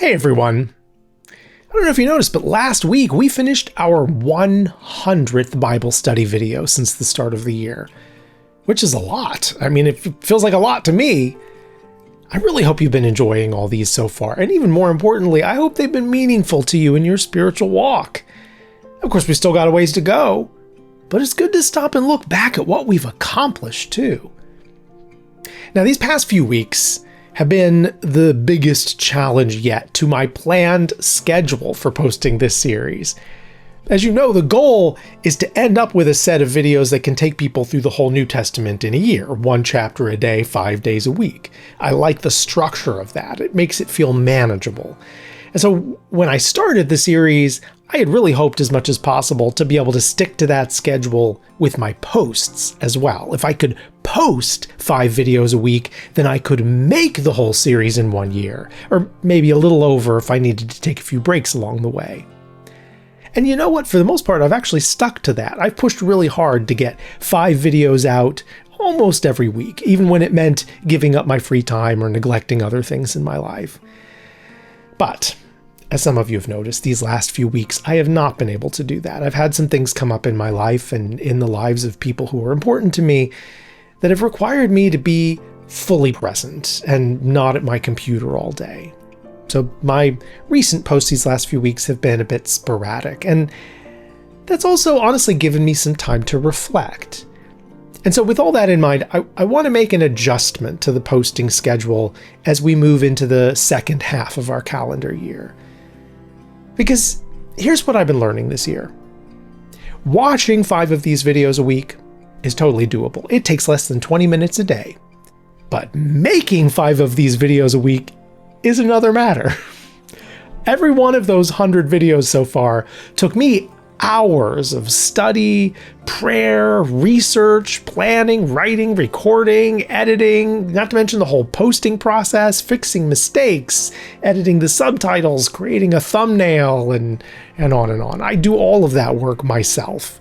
Hey everyone. I don't know if you noticed, but last week we finished our 100th Bible study video since the start of the year, which is a lot. I mean, it feels like a lot to me. I really hope you've been enjoying all these so far, and even more importantly, I hope they've been meaningful to you in your spiritual walk. Of course, we still got a ways to go, but it's good to stop and look back at what we've accomplished too. Now, these past few weeks have been the biggest challenge yet to my planned schedule for posting this series. As you know, the goal is to end up with a set of videos that can take people through the whole New Testament in a year, 1 chapter a day, 5 days a week. I like the structure of that. It makes it feel manageable. And so when I started the series, I had really hoped as much as possible to be able to stick to that schedule with my posts as well. If I could post 5 videos a week, then I could make the whole series in 1 year, or maybe a little over if I needed to take a few breaks along the way. And you know what? For the most part, I've actually stuck to that. I've pushed really hard to get 5 videos out almost every week, even when it meant giving up my free time or neglecting other things in my life. But as some of you have noticed, these last few weeks, I have not been able to do that. I've had some things come up in my life and in the lives of people who are important to me that have required me to be fully present and not at my computer all day. So my recent posts these last few weeks have been a bit sporadic, and that's also honestly given me some time to reflect. And so with all that in mind, I want to make an adjustment to the posting schedule as we move into the second half of our calendar year. Because here's what I've been learning this year. Watching 5 of these videos a week is totally doable. It takes less than 20 minutes a day. But making 5 of these videos a week is another matter. Every one of those 100 videos so far took me hours of study, prayer, research, planning, writing, recording, editing, not to mention the whole posting process, fixing mistakes, editing the subtitles, creating a thumbnail, and on and on. I do all of that work myself.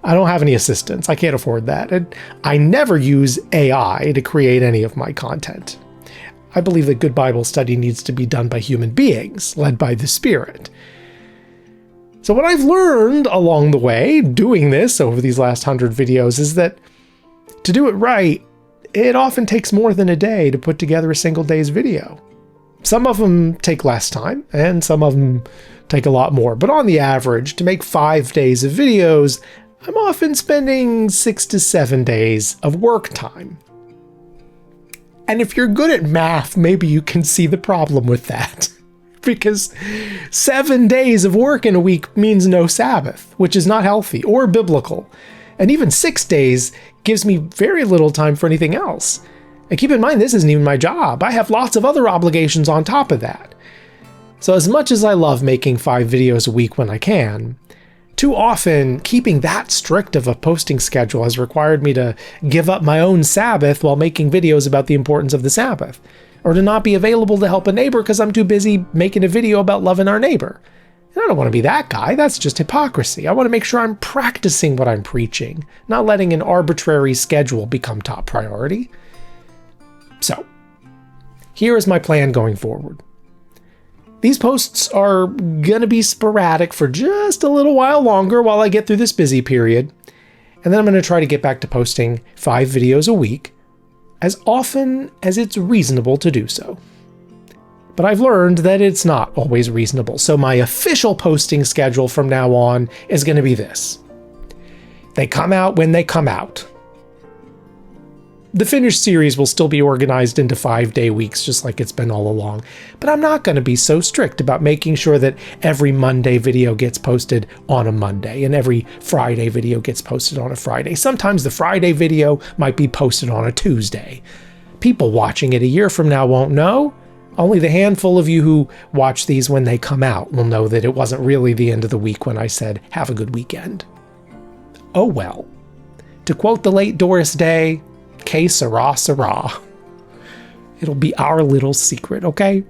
I don't have any assistants. I can't afford that. And I never use AI to create any of my content. I believe that good Bible study needs to be done by human beings, led by the Spirit. So what I've learned along the way, doing this over these last 100 videos, is that to do it right, it often takes more than a day to put together a single day's video. Some of them take less time, and some of them take a lot more. But on the average, to make 5 days of videos, I'm often spending 6 to 7 days of work time. And if you're good at math, maybe you can see the problem with that. Because 7 days of work in a week means no Sabbath, which is not healthy or biblical. And even 6 days gives me very little time for anything else. And keep in mind, this isn't even my job. I have lots of other obligations on top of that. So as much as I love making 5 videos a week when I can, too often keeping that strict of a posting schedule has required me to give up my own Sabbath while making videos about the importance of the Sabbath, or to not be available to help a neighbor because I'm too busy making a video about loving our neighbor. And I don't want to be that guy. That's just hypocrisy. I want to make sure I'm practicing what I'm preaching, not letting an arbitrary schedule become top priority. So, here is my plan going forward. These posts are going to be sporadic for just a little while longer while I get through this busy period. And then I'm going to try to get back to posting 5 videos a week, as often as it's reasonable to do so. But I've learned that it's not always reasonable, so my official posting schedule from now on is going to be this. They come out when they come out. The finished series will still be organized into 5-day weeks, just like it's been all along, but I'm not going to be so strict about making sure that every Monday video gets posted on a Monday and every Friday video gets posted on a Friday. Sometimes the Friday video might be posted on a Tuesday. People watching it a year from now won't know. Only the handful of you who watch these when they come out will know that it wasn't really the end of the week when I said, have a good weekend. Oh well. To quote the late Doris Day, que sera, sera. It'll be our little secret, okay?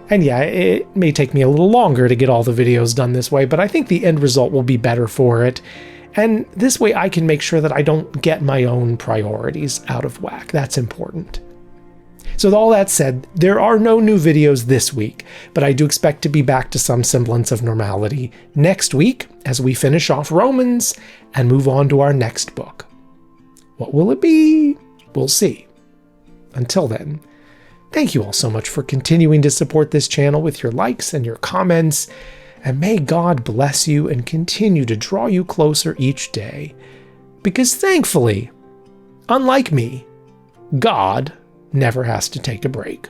And yeah, it may take me a little longer to get all the videos done this way, but I think the end result will be better for it. And this way I can make sure that I don't get my own priorities out of whack. That's important. So with all that said, there are no new videos this week, but I do expect to be back to some semblance of normality next week as we finish off Romans and move on to our next book. What will it be? We'll see. Until then, thank you all so much for continuing to support this channel with your likes and your comments, and may God bless you and continue to draw you closer each day. Because thankfully, unlike me, God never has to take a break.